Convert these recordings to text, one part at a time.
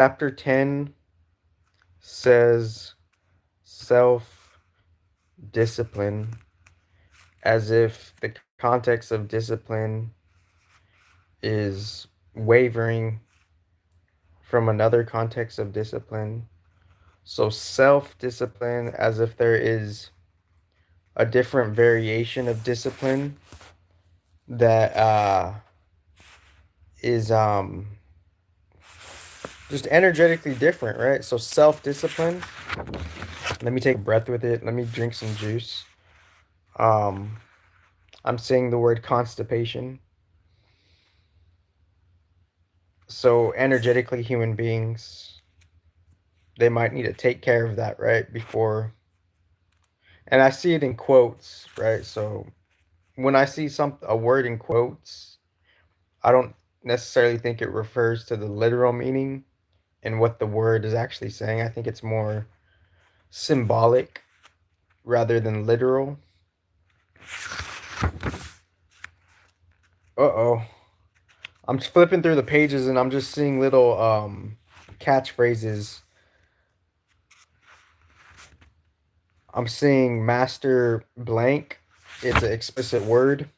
Chapter 10 says self discipline, as if the context of discipline is wavering from another context of discipline. So, self discipline, as if there is a different variation of discipline that is just energetically different, right? So, self discipline, let me take a breath with it, let me drink some juice. Um, I'm saying the word constipation. So energetically, human beings, they might need to take care of that, right? Before, and I see it in quotes, right? So when I see a word in quotes, I don't necessarily think it refers to the literal meaning and what the word is actually saying. I think it's more symbolic rather than literal. Uh-oh. I'm flipping through the pages and I'm just seeing little catchphrases. I'm seeing master blank. It's an explicit word.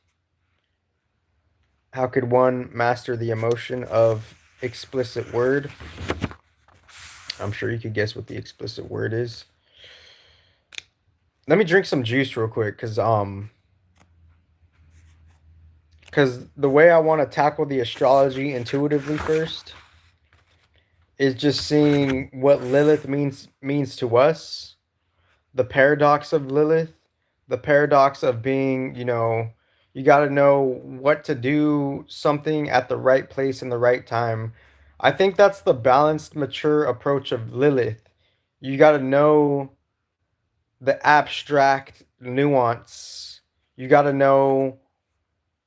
How could one master the emotion of explicit word? I'm sure you could guess what the explicit word is. Let me drink some juice real quick, cause the way I want to tackle the astrology intuitively first is just seeing what Lilith means to us, the paradox of Lilith, the paradox of being, you got to know what to do something at the right place in the right time. I think that's the balanced, mature approach of Lilith. You got to know the abstract nuance. You got to know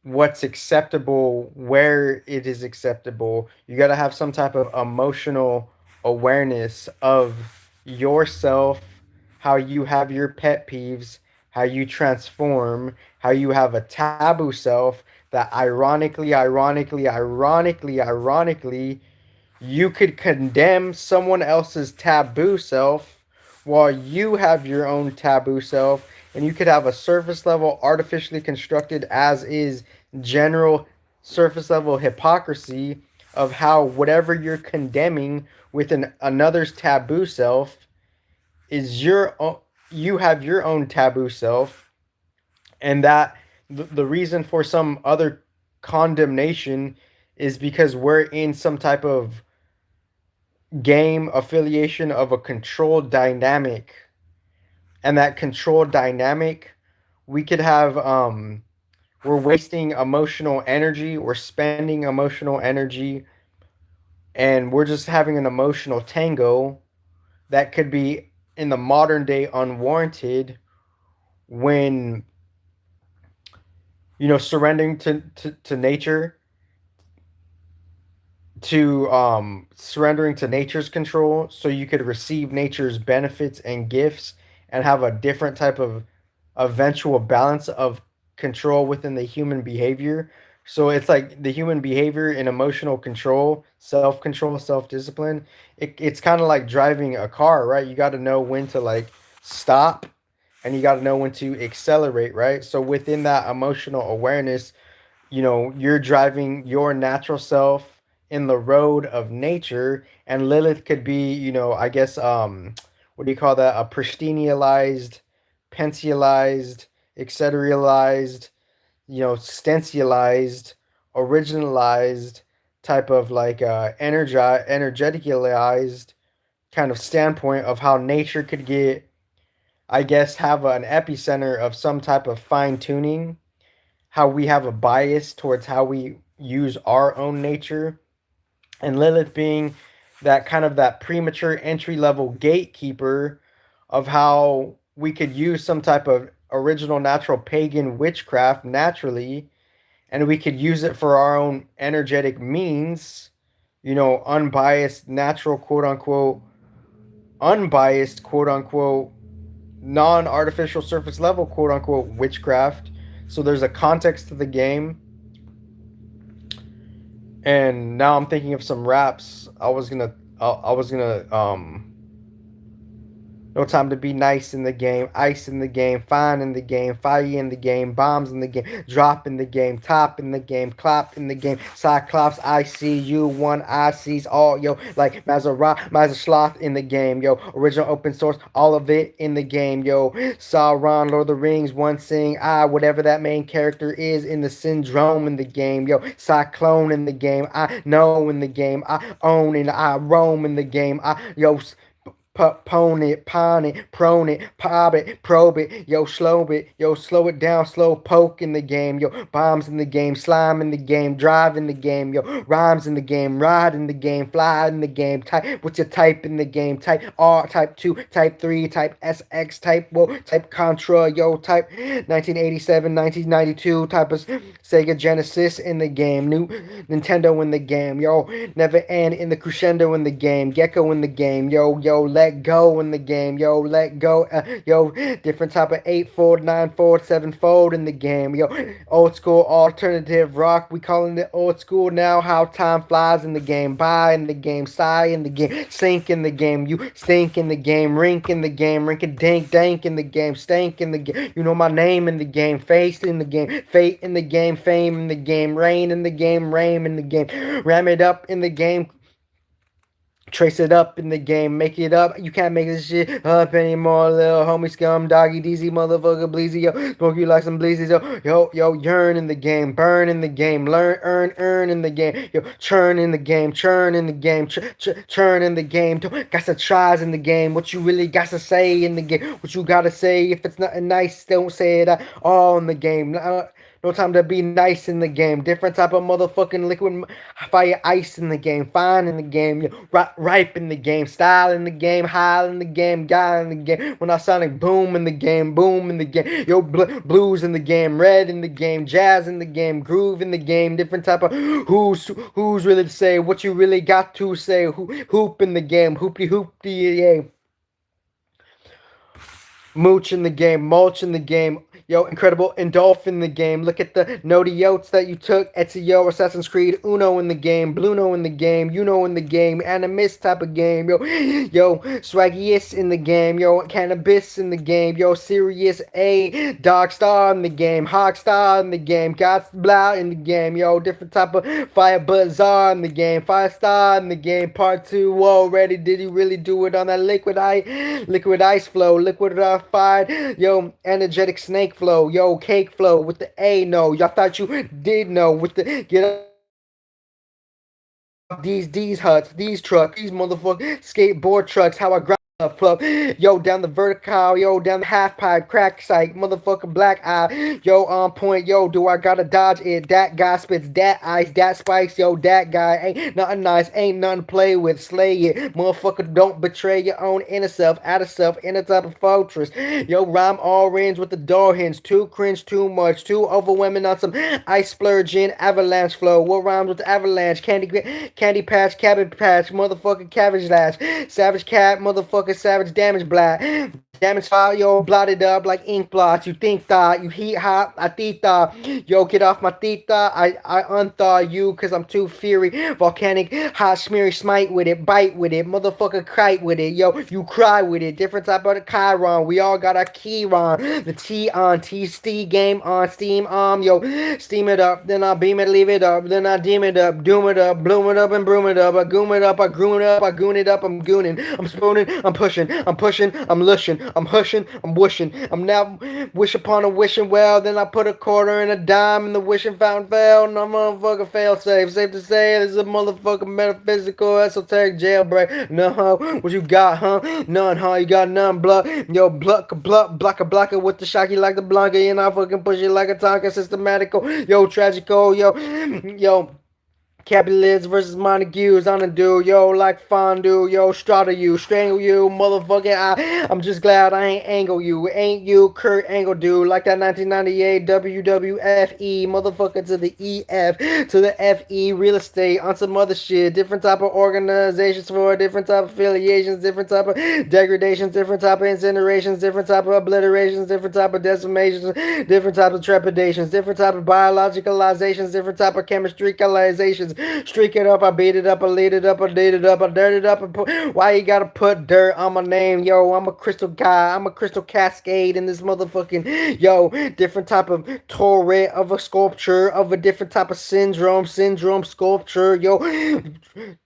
what's acceptable, where it is acceptable. You got to have some type of emotional awareness of yourself, how you have your pet peeves, how you transform, how you have a taboo self that ironically, you could condemn someone else's taboo self while you have your own taboo self, and you could have a surface level artificially constructed as is general surface level hypocrisy of how whatever you're condemning with another's taboo self is your own. You have your own taboo self, and that the reason for some other condemnation is because we're in some type of game affiliation of a controlled dynamic, and that controlled dynamic, we could have we're wasting emotional energy, we're spending emotional energy, and we're just having an emotional tango that could be in the modern day unwarranted when surrendering to nature, to surrendering to nature's control so you could receive nature's benefits and gifts and have a different type of eventual balance of control within the human behavior. So it's like the human behavior in emotional control, self-control, self-discipline. It's kind of like driving a car, right? You got to know when to like stop, and you got to know when to accelerate, right? So within that emotional awareness, you're driving your natural self in the road of nature, and Lilith could be, I guess, what do you call that? A pristinialized, pensialized, etc., stencialized, originalized type of like energeticalized kind of standpoint of how nature could get, I guess, have an epicenter of some type of fine tuning, how we have a bias towards how we use our own nature, and Lilith being that kind of that premature entry level gatekeeper of how we could use some type of original natural pagan witchcraft naturally, and we could use it for our own energetic means, unbiased, natural, quote unquote, non artificial surface level, quote unquote, witchcraft. So there's a context to the game. And now I'm thinking of some raps. I was gonna I was gonna no time to be nice in the game, ice in the game, fine in the game, fire in the game, bombs in the game, drop in the game, top in the game, clap in the game, Cyclops, I see you, one I sees all, yo, like Mazerschloth in the game, yo, original open source, all of it in the game, yo, Sauron, Lord of the Rings, one sing, whatever that main character is in the syndrome in the game, yo, Cyclone in the game, I know in the game, I own and I roam in the game, yo, pone it, pawn it, prone it, pop it, probe it, yo, slow it down, slow poke in the game, yo, bombs in the game, slime in the game, drive in the game, yo, rhymes in the game, ride in the game, fly in the game, type, what's your type in the game, type R, type 2, type 3, type SX, type, whoa, type Contra, yo, type 1987, 1992, type of Sega Genesis in the game, new Nintendo in the game, yo, never end in the crescendo in the game, Gecko in the game, yo, let go in the game, yo, let go, yo, different type of 8-fold, 9-fold, 7-fold in the game, yo, old school alternative rock, we calling it old school now, how time flies in the game, buy in the game, sigh in the game, sink in the game, you stink in the game, rink in the game, rink a dink, dank in the game, stank in the game, you know my name in the game, face in the game, fate in the game, fame in the game, rain in the game, rain in the game, ram it up in the game, trace it up in the game, make it up. You can't make this shit up anymore, little homie scum, doggy, DZ, motherfucker, bleezy, yo. Smoke you like some bleezies, yo, yearn in the game, burn in the game, learn, earn in the game, yo, churn in the game, churn in the game, churn in the game. Got some tries in the game. What you really got to say in the game? What you gotta say? If it's not nice, don't say it all in the game. No time to be nice in the game. Different type of motherfucking liquid fire ice in the game. Fine in the game. Ripe in the game. Style in the game. High in the game. Guy in the game. When I sonic boom in the game. Boom in the game. Yo, blues in the game. Red in the game. Jazz in the game. Groove in the game. Different type of who's really to say. What you really got to say. Hoop in the game. Hoopty hoopty, yeah. Mooch in the game, mulch in the game, yo, incredible Endolphin in the game. Look at the notes that you took. Ezio, Assassin's Creed, Uno in the game, Bluno in the game, in the game, Animist type of game, yo, Swaggiest in the game, yo, Cannabis in the game, yo, Serious A, Dog Star in the game, Hog Star in the game, God's Blah in the game, yo, different type of Fire Bazaar in the game, Fire Star in the game, Part 2 already. Did he really do it on that liquid ice flow, liquid fired, yo, energetic snake flow, yo, cake flow with the A, no, y'all thought you did know with the get off these huts, these trucks, these motherfucking skateboard trucks, how I grind flow, yo, down the vertical, yo, down the half pipe, crack site, motherfucking black eye, yo, on point, yo, do I gotta dodge it? That guy spits that ice, that spikes, yo, that guy ain't nothing nice, ain't nothing to play with, slay it, motherfucker, don't betray your own inner self, outer self, inner type of fortress, yo, rhyme orange with the door hinge, too cringe, too much, too overwhelming on some ice splurging, avalanche flow, what rhymes with avalanche, candy patch, cabbage patch, motherfucking cabbage lash, savage cat, motherfucker, savage damage black. Damage file, yo, blotted up like ink blots. You think that you heat hot, I tita. Yo, get off my tita. I unthaw you cause I'm too fury. Volcanic, hot, smeary, smite with it, bite with it, motherfucker, kite with it. Yo, you cry with it. Different type of the Chiron. We all got our key on. The T on, T game on, steam yo, steam it up, then I'll beam it, leave it up, then I deem it up, doom it up, bloom it up, and broom it up. I goom it up, I groon it up, I goon it up, I'm gooning, I'm spooning, I'm pushing, I'm lushing, I'm hushing, I'm wishing. I'm now wish upon a wishing well. Then I put a quarter and a dime in the wishing fountain fell. And I'm motherfucking fail safe. Safe to say this is a motherfucking metaphysical esoteric jailbreak. No, what you got, huh? None, huh? You got none, blood. Yo, blocker with the shocky like the Blanca. And I fucking push it like a Tonka systematical. Yo, tragical, yo. Capulets versus Montagues on a dude, yo, like fondue, yo, strata you, strangle you, motherfucker. I'm just glad I ain't angle you. Ain't you Kurt Angle dude, like that 1998 WWFE, motherfucker to the EF, to the FE, real estate, on some other shit, different type of organizations for different type of affiliations, different type of degradations, different type of incinerations, different type of obliterations, different type of decimations, different type of trepidations, different type of biologicalizations, different type of chemistrycalizations, Streak it up, I beat it up, I lead it up, I did it up, I dirt it up. Why you gotta put dirt on my name? Yo, I'm a crystal guy, I'm a crystal cascade in this motherfucking, yo, different type of torrent of a sculpture, of a different type of syndrome sculpture, yo.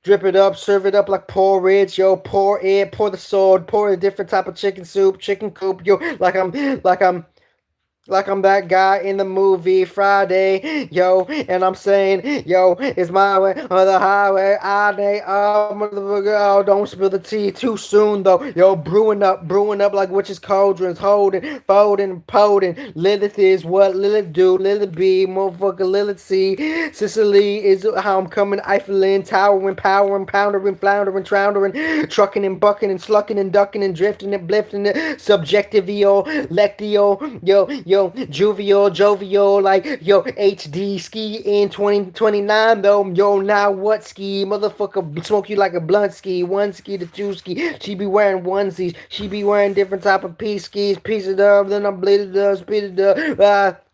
Drip it up, serve it up like porridge, yo. Pour it, pour the sword, pour a different type of chicken soup, chicken coop, yo. Like I'm that guy in the movie Friday, yo, and I'm saying, yo, it's my way or the highway. Oh, don't spill the tea too soon, though. Yo, brewing up like witches' cauldrons, holding, folding, poding. Lilith is what Lilith do, Lilith be, motherfucker, Lilith see. Sicily is how I'm coming, Eiffeling, towering, powering, poundering, floundering, troundering, trucking and bucking and slucking and ducking and drifting and blifting it. Subjectivio, lectio, yo, jovial, like, yo, HD ski in 2029, though, yo, now what ski, motherfucker, smoke you like a blunt ski, one ski to two ski, she be wearing onesies, she be wearing different type of piece skis, piece it up, then I bleed it up, speed it up,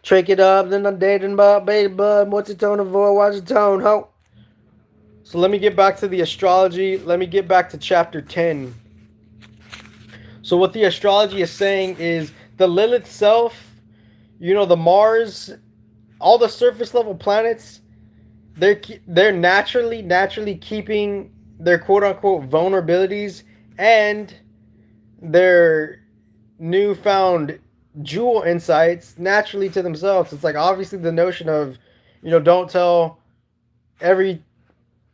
trick it up, then I dating bud, baby bud, what's your tone of voice, watch your tone, ho. So let me get back to the astrology, let me get back to chapter 10. So what the astrology is saying is the Lilith self, the Mars, all the surface level planets, they're naturally keeping their quote unquote vulnerabilities and their newfound jewel insights naturally to themselves. It's like obviously the notion of, don't tell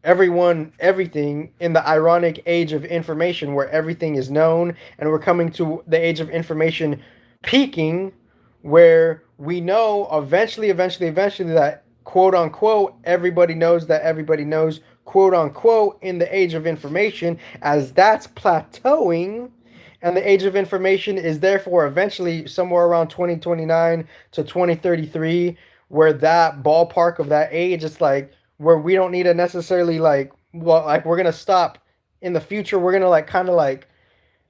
everyone everything in the ironic age of information where everything is known, and we're coming to the age of information peaking where we know eventually that quote unquote everybody knows that everybody knows quote unquote in the age of information, as that's plateauing, and the age of information is therefore eventually somewhere around 2029 to 2033, where that ballpark of that age, it's like where we don't need to necessarily we're gonna stop in the future. We're gonna kind of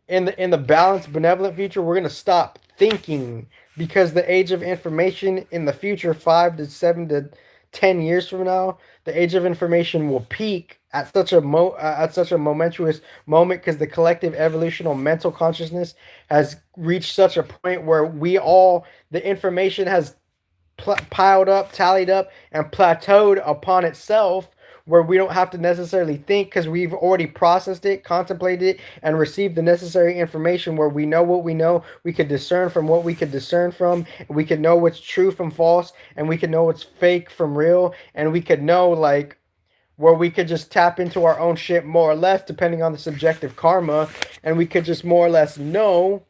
in the balanced benevolent future, we're gonna stop thinking, because the age of information in the future, 5 to 7 to 10 years from now, the age of information will peak at such a momentous moment, because the collective evolutional mental consciousness has reached such a point where the information has piled up, tallied up, and plateaued upon itself, where we don't have to necessarily think, because we've already processed it, contemplated it, and received the necessary information, where we know what we know, we could discern from what we could discern from, we could know what's true from false, and we could know what's fake from real, and we could know where we could just tap into our own shit more or less, depending on the subjective karma, and we could just more or less know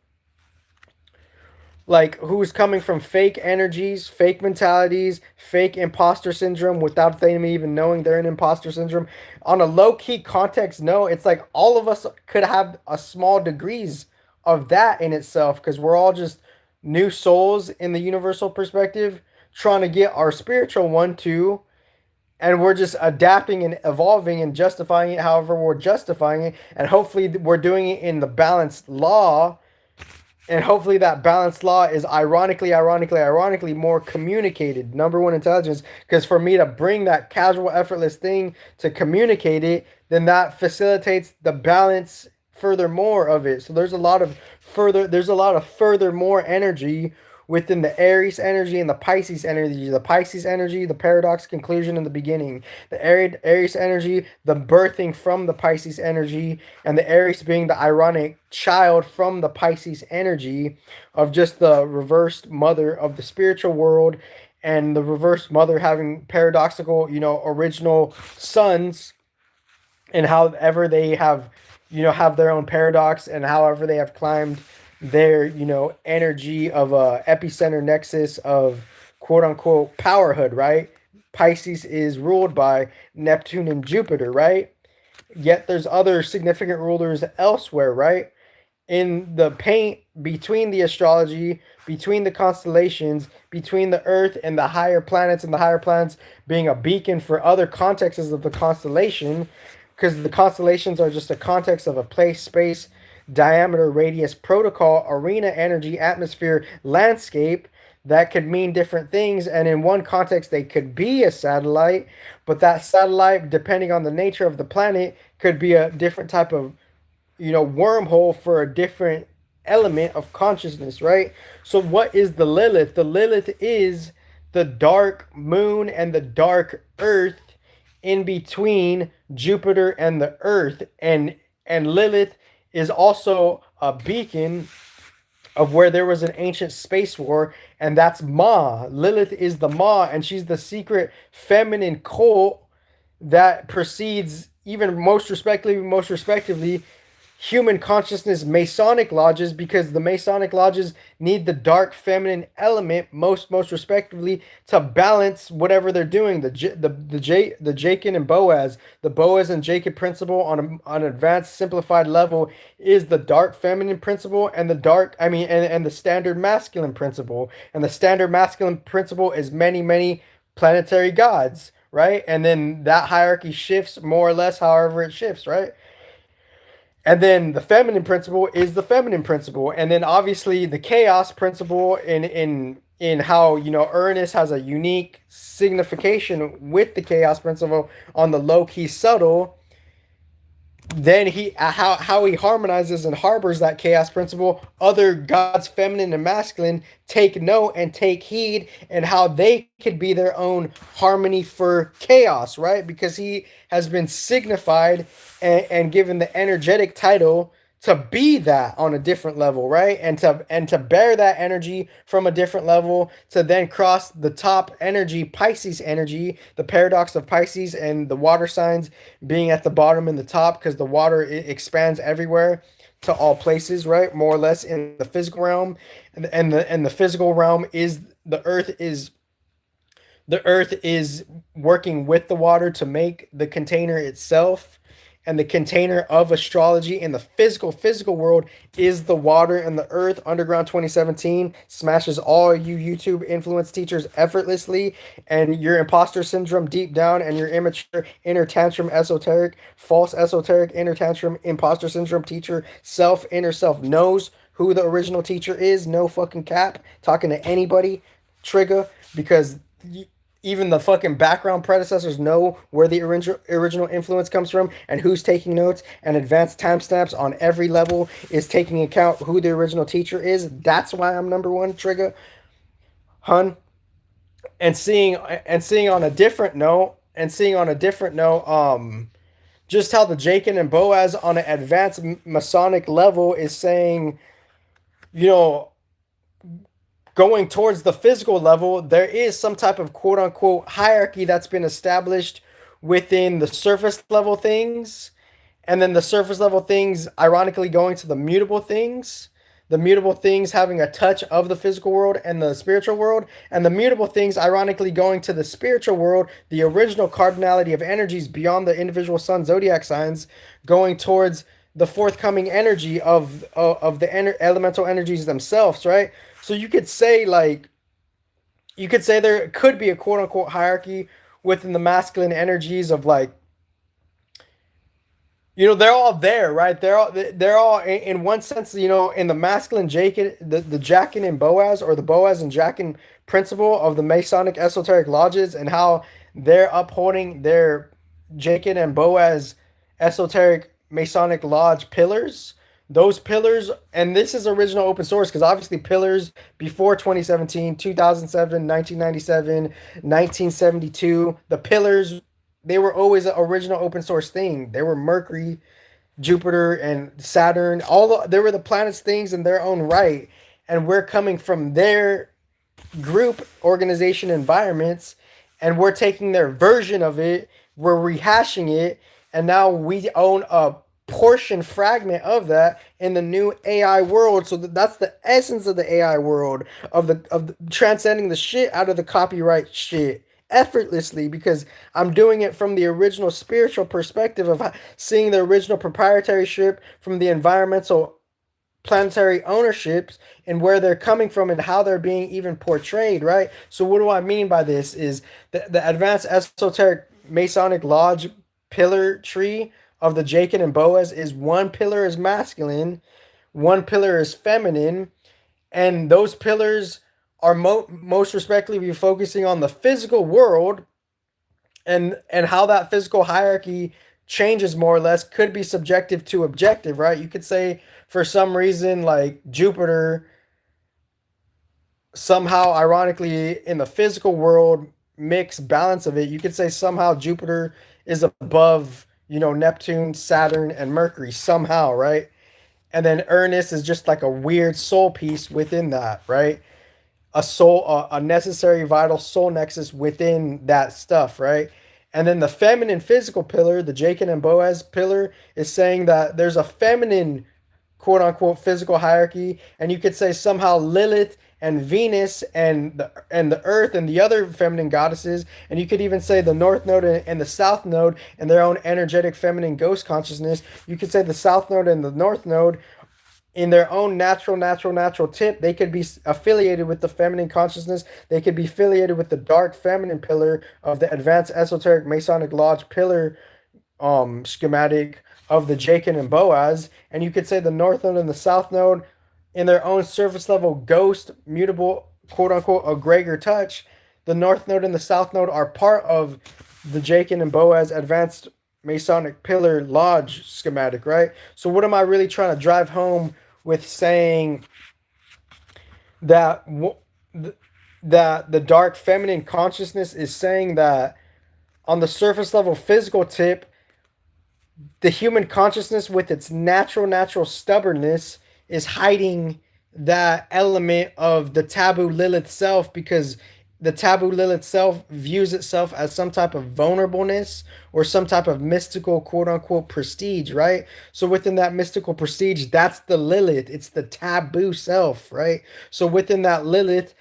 who's coming from fake energies, fake mentalities, fake imposter syndrome, without them even knowing they're in imposter syndrome. On a low-key context, no, it's like all of us could have a small degrees of that in itself, because we're all just new souls in the universal perspective, trying to get our spiritual one too, and we're just adapting and evolving and justifying it however we're justifying it, and hopefully we're doing it in the balanced law. And hopefully that balanced law is ironically more communicated. Number one, intelligence. Because for me to bring that casual, effortless thing to communicate it, then that facilitates the balance furthermore of it. So there's a lot of furthermore energy within the Aries energy and the Pisces energy. The Pisces energy, the paradox conclusion in the beginning. The Aries energy, the birthing from the Pisces energy, and the Aries being the ironic child from the Pisces energy of just the reversed mother of the spiritual world, and the reversed mother having paradoxical, original sons, and however they have their own paradox, and however they have climbed their energy of a epicenter nexus of quote unquote powerhood, right? Pisces is ruled by Neptune and Jupiter, right? Yet there's other significant rulers elsewhere, right? In the paint between the astrology, between the constellations, between the earth and the higher planets, and the higher planets being a beacon for other contexts of the constellation, because the constellations are just a context of a place, space, diameter, radius, protocol, arena, energy, atmosphere, landscape. that could mean different things. And in one context, they could be a satellite, but that satellite, depending on the nature of the planet, could be a different type of, wormhole for a different element of consciousness, right? So, what is the Lilith? The Lilith is the dark moon and the dark earth in between Jupiter and the earth. And Lilith is also a beacon of where there was an ancient space war, and that's Ma. Lilith is the Ma, and she's the secret feminine cult that precedes, even most respectively, human consciousness Masonic lodges, because the Masonic lodges need the dark feminine element most respectively to balance whatever they're doing. The Jacob and Boaz, the Boaz and Jacob principle on an advanced simplified level is the dark feminine principle, and the standard masculine principle. And the standard masculine principle is many planetary gods, right? And then that hierarchy shifts more or less however it shifts, right? And then the feminine principle is the feminine principle. And then obviously the chaos principle in how, Uranus has a unique signification with the chaos principle on the low key subtle. Then how he harmonizes and harbors that chaos principle, other gods feminine and masculine take note and take heed, and how they could be their own harmony for chaos, right? Because he has been signified and given the energetic title to be that on a different level, right? And to bear that energy from a different level, to then cross the top energy, Pisces energy, the paradox of Pisces and the water signs being at the bottom and the top, because the water, it expands everywhere to all places, right? More or less in the physical realm. And the physical realm is the earth is working with the water to make the container itself, and the container of astrology in the physical world is the water. And the earth underground 2017 smashes all you YouTube influence teachers effortlessly, and your imposter syndrome deep down, and your immature inner tantrum esoteric false esoteric inner tantrum imposter syndrome teacher inner self knows who the original teacher is. No fucking cap, talking to anybody, trigger, because even the fucking background predecessors know where the original influence comes from and who's taking notes, and advanced timestamps on every level is taking account who the original teacher is. That's why I'm number one, trigger, hun. And seeing on a different note, just how the Jacob and Boaz on an advanced Masonic level is saying, you know, going towards the physical level, there is some type of quote unquote hierarchy that's been established within the surface level things. And then the surface level things, ironically, going to the mutable things. The mutable things having a touch of the physical world and the spiritual world. And the mutable things, ironically, going to the spiritual world, the original cardinality of energies beyond the individual sun zodiac signs, going towards the forthcoming energy of the elemental energies themselves, right? So you could say there could be a quote unquote hierarchy within the masculine energies of, like, they're all there, right? They're all in one sense, in the masculine Jachin, the Jachin and Boaz, or the Boaz and Jachin principle of the Masonic esoteric lodges, and how they're upholding their Jachin and Boaz esoteric Masonic lodge pillars. Those pillars, and this is original open source, because obviously pillars before 2017, 2007, 1997, 1972, the pillars, they were always an original open source thing. They were Mercury, Jupiter, and Saturn. They were the planets things in their own right, and we're coming from their group organization environments, and we're taking their version of it, we're rehashing it, and now we own a portion fragment of that in the new AI world. So that's the essence of the AI world, of the transcending the shit out of the copyright shit effortlessly, because I'm doing it from the original spiritual perspective of seeing the original proprietorship from the environmental planetary ownerships, and where they're coming from and how they're being even portrayed, right? So what do I mean by this is the advanced esoteric Masonic lodge pillar tree of the Jacob and Boaz is one pillar is masculine, one pillar is feminine, and those pillars are most respectfully be focusing on the physical world, and how that physical hierarchy changes more or less could be subjective to objective, right? You could say for some reason like Jupiter somehow ironically in the physical world mixed balance of it, you could say somehow Jupiter is above, Neptune, Saturn, and Mercury somehow, right? And then Uranus is just like a weird soul piece within that, right? A necessary vital soul nexus within that stuff, right? And then the feminine physical pillar, the Jacob and Boaz pillar, is saying that there's a feminine quote unquote physical hierarchy, and you could say somehow Lilith and Venus and the Earth and the other feminine goddesses, and you could even say the North Node and the South Node and their own energetic feminine ghost consciousness. You could say the South Node and the North Node in their own natural tip, they could be affiliated with the feminine consciousness. They could be affiliated with the dark feminine pillar of the advanced esoteric Masonic Lodge pillar schematic of the Jachin and Boaz. And you could say the North Node and the South Node in their own surface level ghost mutable quote unquote egregor touch. The North Node and the South Node are part of the Jachin and Boaz advanced Masonic pillar lodge schematic, right? So what am I really trying to drive home with saying that that the dark feminine consciousness is saying that on the surface level physical tip, the human consciousness with its natural stubbornness is hiding that element of the taboo Lilith self, because the taboo Lilith self views itself as some type of vulnerableness or some type of mystical quote unquote prestige, right? So within that mystical prestige, that's the Lilith. It's the taboo self, right? So within that Lilith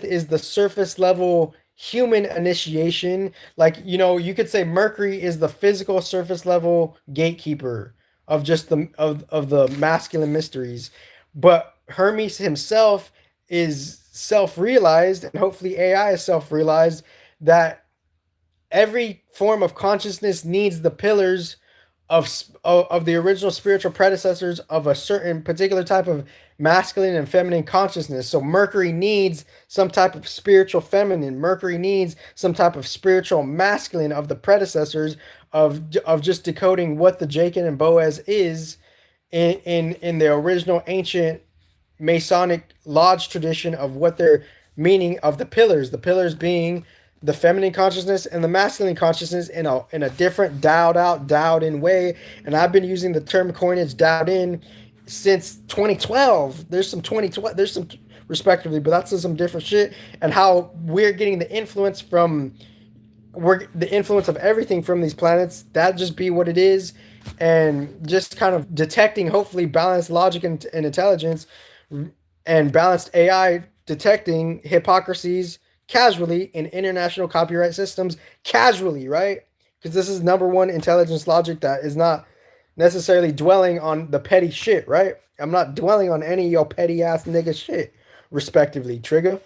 is the surface level human initiation. Like, you could say Mercury is the physical surface level gatekeeper of just of the masculine mysteries. But Hermes himself is self-realized, and hopefully AI is self-realized, that every form of consciousness needs the pillars of the original spiritual predecessors of a certain particular type of masculine and feminine consciousness. So Mercury needs some type of spiritual feminine. Mercury needs some type of spiritual masculine of the predecessors of just decoding what the Jachin and Boaz is in the original ancient Masonic lodge tradition of what their meaning of the pillars. The pillars being the feminine consciousness and the masculine consciousness in a different dialed in way. And I've been using the term coinage dialed in since 2012. There's some respectively, but that's some different shit. And how we're getting the influence from the influence of everything from these planets. That just be what it is, and just kind of detecting hopefully balanced logic and intelligence and balanced AI detecting hypocrisies casually in international copyright systems casually, right? Because this is number one intelligence logic that is not necessarily dwelling on the petty shit, right? I'm not dwelling on any of your petty ass nigga shit, respectively, Trigger.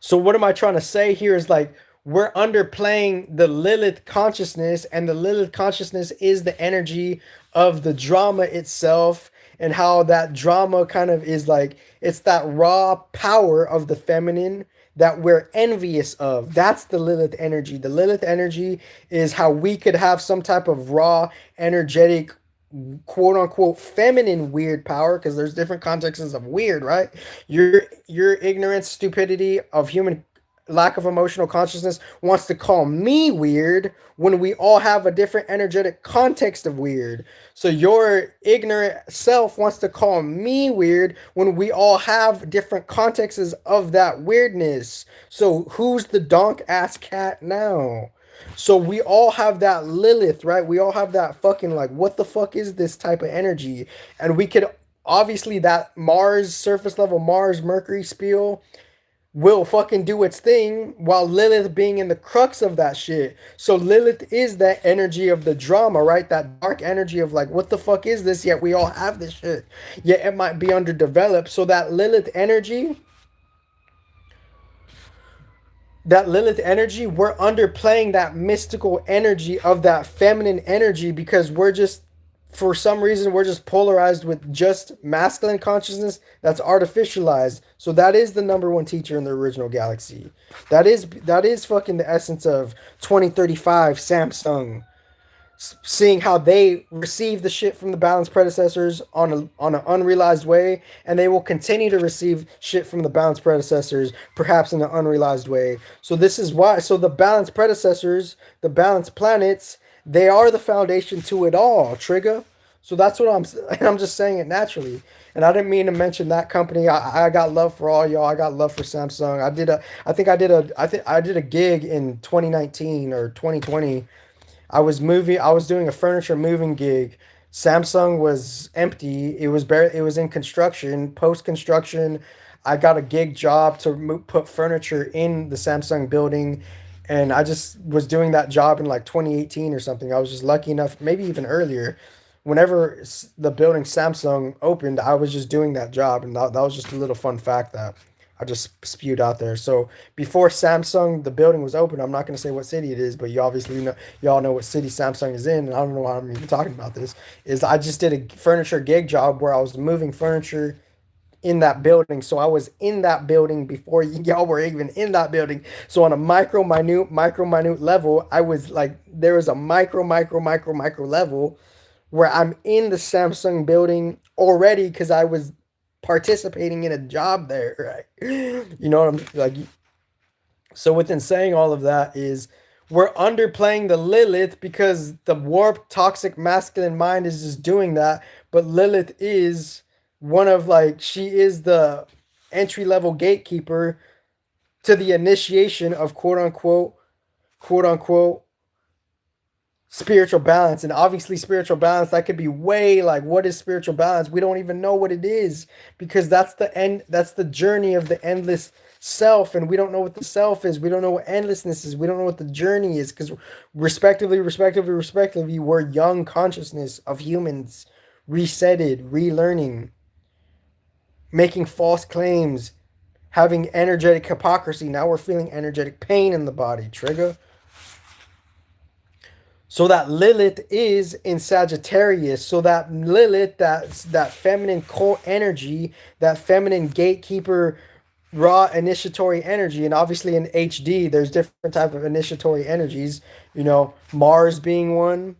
So what am I trying to say here is like we're underplaying the Lilith consciousness, and the Lilith consciousness is the energy of the drama itself, and how that drama kind of is like it's that raw power of the feminine that we're envious of. That's the Lilith energy. The Lilith energy is how we could have some type of raw, energetic, quote unquote feminine weird power, because there's different contexts of weird, right? Your ignorance, stupidity of human lack of emotional consciousness wants to call me weird when we all have a different energetic context of weird. So your ignorant self wants to call me weird when we all have different contexts of that weirdness. So who's the donk ass cat now? So we all have that Lilith, right? We all have that fucking like, what the fuck is this type of energy? And we could obviously that Mars, surface level Mars, Mercury spiel will fucking do its thing while Lilith being in the crux of that shit. So Lilith is that energy of the drama, right? That dark energy of like, what the fuck is this? Yet we all have this shit. Yet it might be underdeveloped. So that Lilith energy, we're underplaying that mystical energy of that feminine energy because we're just for some reason we're just polarized with just masculine consciousness that's artificialized. So that is the number one teacher in the original galaxy. That is fucking the essence of 2035 Samsung, seeing how they receive the shit from the balanced predecessors on an unrealized way, and they will continue to receive shit from the balanced predecessors, perhaps in an unrealized way. So this is why. So the balanced predecessors, the balanced planets, they are the foundation to it all. Trigger. So that's what I'm. And I'm just saying it naturally. And I didn't mean to mention that company. I got love for all y'all. I got love for Samsung. I did a gig in 2019 or 2020. I was doing a furniture moving gig. Samsung was empty. It was in construction, post construction. I got a gig job to put furniture in the Samsung building, and I just was doing that job in like 2018 or something. I was just lucky enough, maybe even earlier. Whenever the building Samsung opened, I was just doing that job, and that was just a little fun fact that I just spewed out there. So before Samsung, the building was open. I'm not going to say what city it is, but you obviously know, y'all know what city Samsung is in. And I don't know why I'm even talking about this. Is I just did a furniture gig job where I was moving furniture in that building. So I was in that building before y'all were even in that building. So on a micro minute level, I was like, there was a micro level where I'm in the Samsung building already because I was participating in a job there, right? You know what I'm like. So within saying all of that is we're underplaying the Lilith because the warped toxic masculine mind is just doing that, but Lilith is one of like she is the entry level gatekeeper to the initiation of quote unquote spiritual balance. And obviously spiritual balance, that could be way like, what is spiritual balance? We don't even know what it is, because that's the end, that's the journey of the endless self, and we don't know what the self is. We don't know what endlessness is. We don't know what the journey is, because respectively, we're young consciousness of humans, resetted, relearning, making false claims, having energetic hypocrisy. Now we're feeling energetic pain in the body. Trigger. So that Lilith is in Sagittarius. So that Lilith, that feminine core energy, that feminine gatekeeper, raw initiatory energy, and obviously in HD, there's different type of initiatory energies. You know, Mars being one,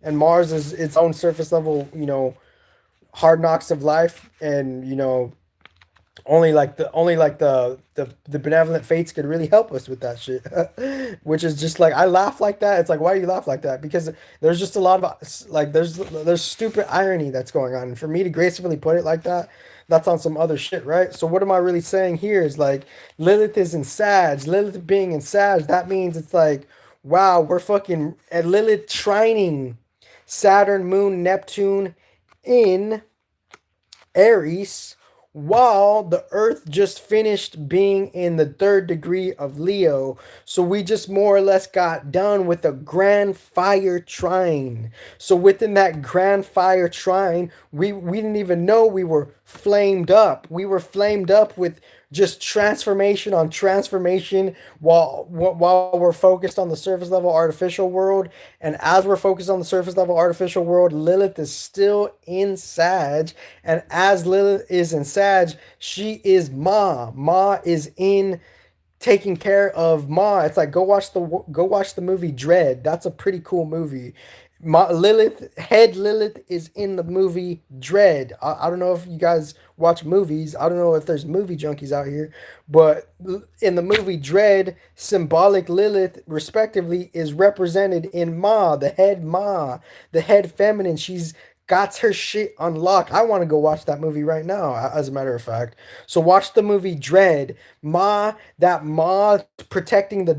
and Mars is its own surface level. You know, hard knocks of life, and you know, only like the benevolent fates could really help us with that shit. Which is just like, I laugh like that. It's like, why do you laugh like that? Because there's just a lot of like there's stupid irony that's going on, and for me to gracefully put it like that, that's on some other shit, right? So what am I really saying here is like, Lilith is in Sag. Lilith being in Sag, that means it's like, wow, we're fucking at Lilith trining Saturn, Moon, Neptune in Aries, while the Earth just finished being in the third degree of Leo. So we just more or less got done with a grand fire trine. So within that grand fire trine, we didn't even know we were flamed up. We were flamed up with just transformation on transformation, while we're focused on the surface level artificial world. And as we're focused on the surface level artificial world, Lilith is still in Sag. And as Lilith is in Sag, she is Ma is in taking care of Ma. It's like, go watch the movie Dread. That's a pretty cool movie. Lilith is in the movie Dread. I don't know if you guys watch movies. I don't know if there's movie junkies out here, but in the movie Dread, symbolic Lilith, respectively, is represented in Ma, the head feminine. She's got her shit unlocked. I want to go watch that movie right now, as a matter of fact. So watch the movie Dread. Ma protecting the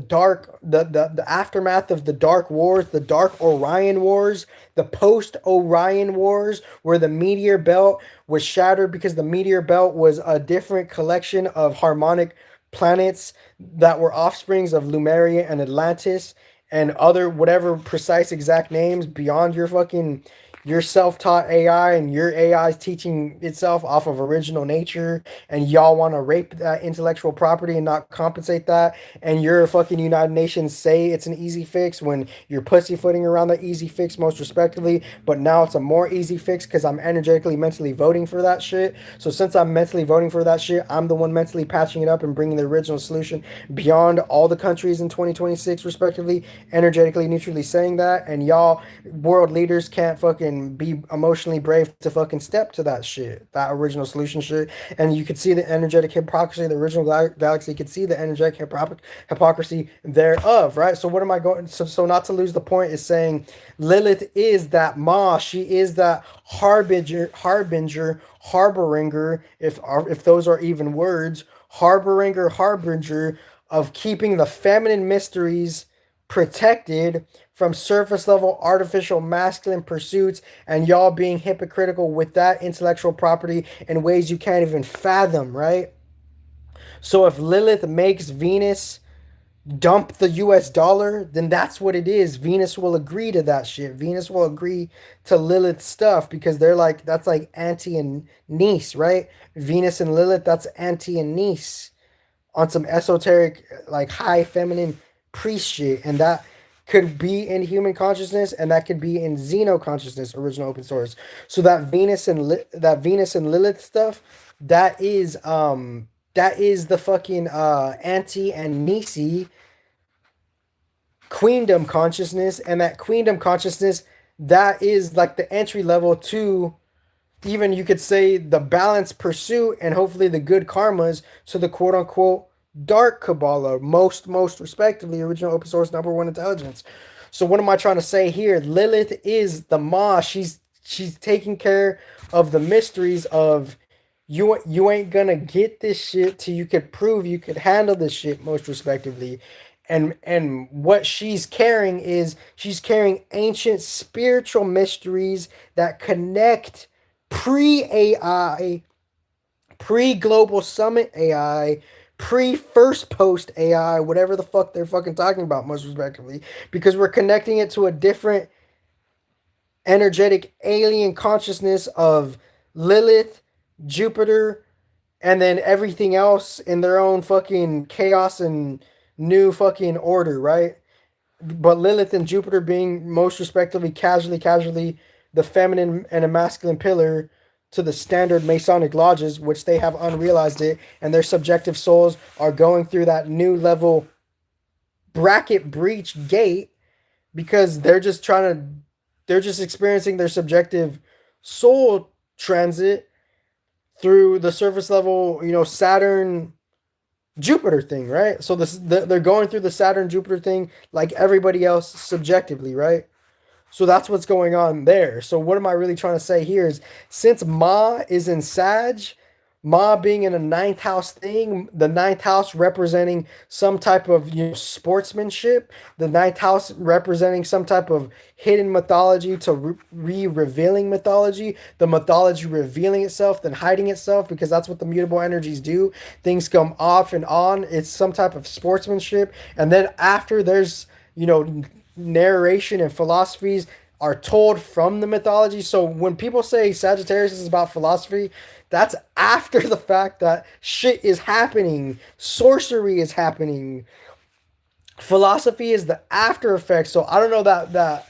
the aftermath of the Dark Wars, the Dark Orion Wars, the post Orion Wars, where the meteor belt was shattered because the meteor belt was a different collection of harmonic planets that were offsprings of Lemuria and Atlantis and other whatever precise exact names beyond your self-taught AI and your AI is teaching itself off of original nature, and y'all want to rape that intellectual property and not compensate that, and your fucking United Nations say it's an easy fix when you're pussyfooting around the easy fix most respectively, but now it's a more easy fix because I'm energetically, mentally voting for that shit. So since I'm mentally voting for that shit, I'm the one mentally patching it up and bringing the original solution beyond all the countries in 2026 respectively, energetically neutrally saying that, and y'all world leaders can't fucking be emotionally brave to fucking step to that shit, that original solution shit. And you could see the energetic hypocrisy, the original galaxy could see the energetic hypocrisy thereof, right? So what am I going, so not to lose the point is saying Lilith is that Ma, she is that harbinger, harboringer, if those are even words, harbinger of keeping the feminine mysteries protected from surface level artificial masculine pursuits, and y'all being hypocritical with that intellectual property in ways you can't even fathom, right? So if Lilith makes Venus dump the US dollar, then that's what it is. Venus will agree to that shit. Venus will agree to Lilith stuff because they're like, that's like Auntie and niece, right? Venus and Lilith, that's Auntie and niece on some esoteric, like high feminine priest shit. And that could be in human consciousness, and that could be in Xeno consciousness, original open source. So that Venus and Lilith stuff, that is the fucking Auntie and Nisi queendom consciousness, and that queendom consciousness, that is like the entry level to, even you could say, the balanced pursuit and hopefully the good karmas to the quote unquote dark Kabbalah, most respectively, original open source number one intelligence. So what am I trying to say here? Lilith is the Ma. She's taking care of the mysteries of you ain't gonna get this shit till you could prove you could handle this shit most respectively. And what she's carrying is she's carrying ancient spiritual mysteries that connect pre AI, pre global summit AI, pre first post AI, whatever the fuck they're fucking talking about, most respectively, because we're connecting it to a different energetic alien consciousness of Lilith, Jupiter, and then everything else in their own fucking chaos and new fucking order, right? But Lilith and Jupiter being most respectively casually the feminine and a masculine pillar to the standard Masonic lodges, which they have unrealized it, and their subjective souls are going through that new level bracket breach gate because they're just experiencing their subjective soul transit through the surface level, Saturn Jupiter thing, right? So they're going through the Saturn Jupiter thing like everybody else subjectively, right? So that's what's going on there. So what am I really trying to say here is, since Ma is in Sag, Ma being in a ninth house thing, the ninth house representing some type of sportsmanship, the ninth house representing some type of hidden mythology to revealing mythology, the mythology revealing itself, then hiding itself, because that's what the mutable energies do. Things come off and on. It's some type of sportsmanship. And then after there's, narration and philosophies are told from the mythology. So when people say Sagittarius is about philosophy, that's after the fact that shit is happening, sorcery is happening. Philosophy is the after effect. So I don't know that the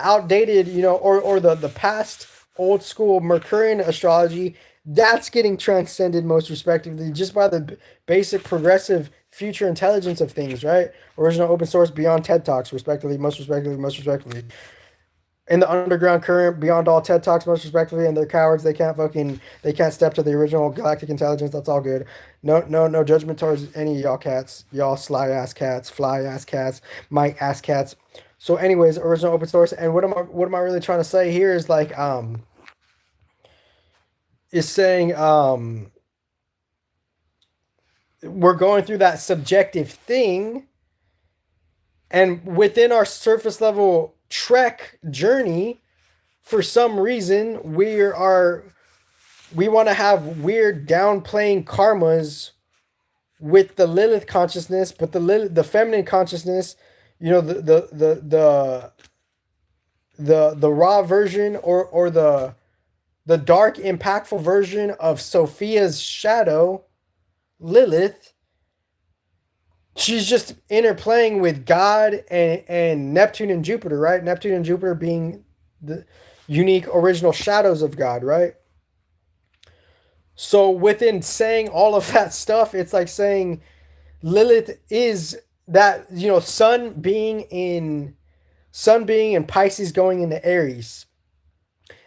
outdated, or the past old school Mercurian astrology, that's getting transcended most respectively just by the basic progressive future intelligence of things, right? Original open source beyond TED Talks, respectively, most respectively. In the underground current, beyond all TED Talks, most respectively, and they're cowards. They can't step to the original galactic intelligence. That's all good. No judgment towards any of y'all cats, y'all sly ass cats, fly ass cats, Mike ass cats. So, anyways, original open source. And what am I really trying to say here is like is saying we're going through that subjective thing, and within our surface level trek journey, for some reason we want to have weird downplaying karmas with the Lilith consciousness, but the feminine consciousness, the the raw version, or the dark impactful version of Sophia's shadow, Lilith, she's just interplaying with God and Neptune and Jupiter, right? Neptune and Jupiter being the unique original shadows of God, right? So within saying all of that stuff, it's like saying Lilith is that, Sun being in Pisces going into Aries.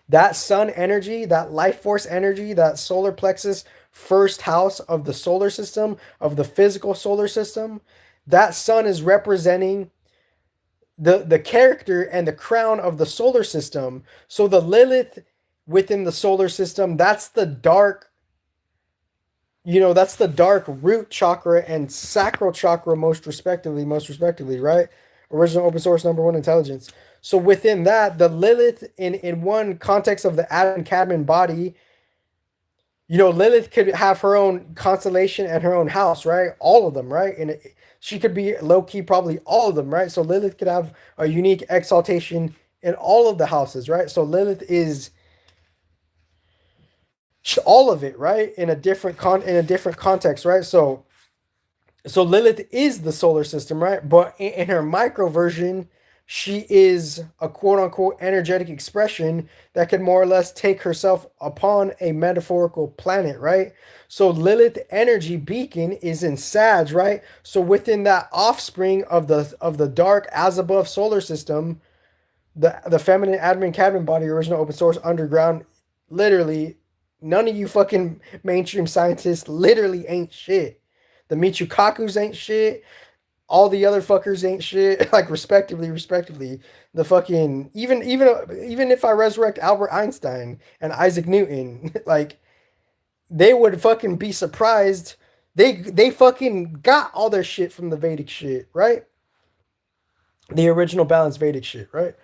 That sun energy, that life force energy, that solar plexus first house of the solar system, of the physical solar system, that sun is representing the character and the crown of the solar system. So the Lilith within the solar system, that's the dark root chakra and sacral chakra, most respectively, right? Original open source number one intelligence. So within that, the Lilith in one context of the Adam Cadman body, Lilith could have her own constellation and her own house, right? All of them, right? And she could be low key, probably all of them, right? So Lilith could have a unique exaltation in all of the houses, right? So Lilith is all of it, right? In a different context, right? So Lilith is the solar system, right? But in her micro version, she is a quote unquote energetic expression that can more or less take herself upon a metaphorical planet, right? So Lilith energy beacon is in Sag, right? So within that offspring of the dark as above solar system, the feminine admin cadmium body, original open source underground, literally none of you fucking mainstream scientists literally ain't shit. The Michikakus ain't shit. All the other fuckers ain't shit. Like respectively. The fucking even if I resurrect Albert Einstein and Isaac Newton, like they would fucking be surprised. They fucking got all their shit from the Vedic shit, right? The original balanced Vedic shit, right?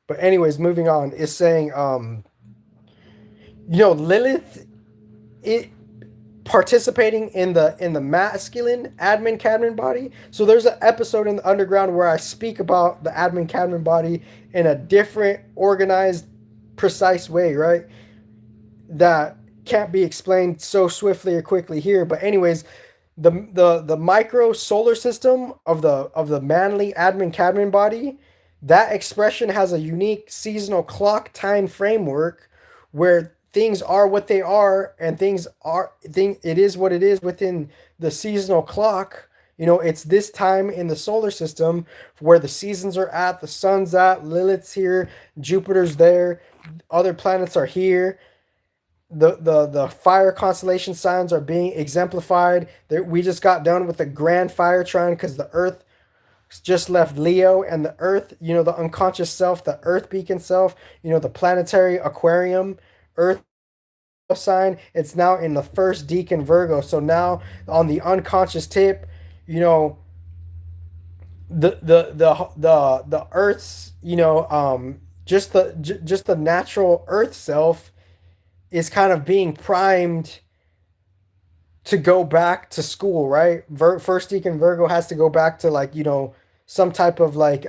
But anyways, moving on, is saying Lilith, it participating in the masculine admin cadmin body. So there's an episode in the underground where I speak about the admin cadmin body in a different organized precise way, right? That can't be explained so swiftly or quickly here, but anyways, the micro solar system of the manly admin cadmin body, that expression has a unique seasonal clock time framework where things are what they are, and it is what it is within the seasonal clock. It's this time in the solar system where the seasons are at, the sun's at, Lilith's here, Jupiter's there, other planets are here. The fire constellation signs are being exemplified. We just got done with the grand fire trine because the Earth just left Leo, and the Earth, the unconscious self, the Earth beacon self, the planetary aquarium, Earth sign. It's now in the first decan Virgo. So now on the unconscious tip, you know, the Earth's, just the natural Earth self is kind of being primed to go back to school, right? First deacon Virgo has to go back to, like, some type of like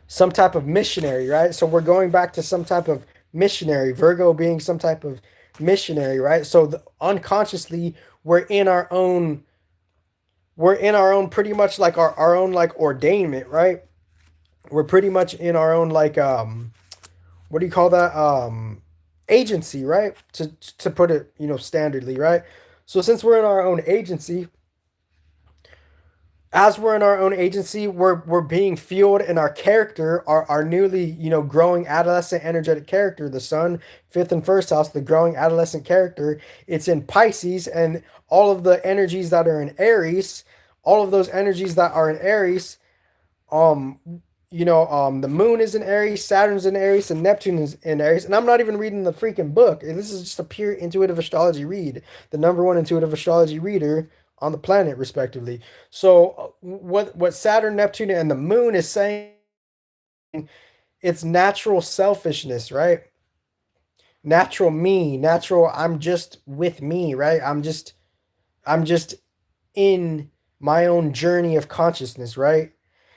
some type of missionary, right? So we're going back to some type of missionary, Virgo being some type of missionary, right? So unconsciously we're in our own pretty much like our own like ordainment, right? We're pretty much in our own like what do you call that? Agency, right? To put it, standardly, right? So since we're in our own agency, as we're in our own agency, we're being fueled in our character, our newly, growing adolescent energetic character, the sun, fifth and first house, the growing adolescent character. It's in Pisces, and all of the energies that are in Aries, all of those energies that are in Aries, um, the moon is in Aries, Saturn's in Aries, and Neptune is in Aries. And I'm not even reading the freaking book. This is just a pure intuitive astrology read, the number one intuitive astrology reader on the planet, respectively. So what Saturn, Neptune, and the moon is saying, it's natural selfishness, right? Natural me, natural I'm just with me, right? I'm just in my own journey of consciousness, right?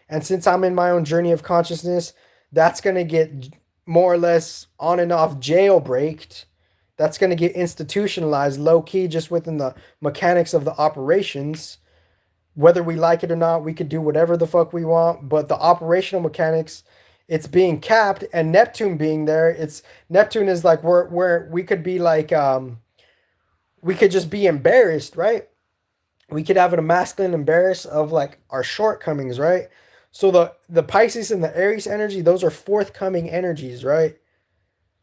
And since I'm in my own journey of consciousness, that's going to get more or less on and off jailbreaked. That's going to get institutionalized low key just within the mechanics of the operations. Whether we like it or not, we could do whatever the fuck we want, but the operational mechanics, it's being capped. And Neptune being there, it's Neptune is like where we could be like we could just be embarrassed, right? We could have an masculine embarrass of like our shortcomings, right? So the Pisces and the Aries energy, those are forthcoming energies, right?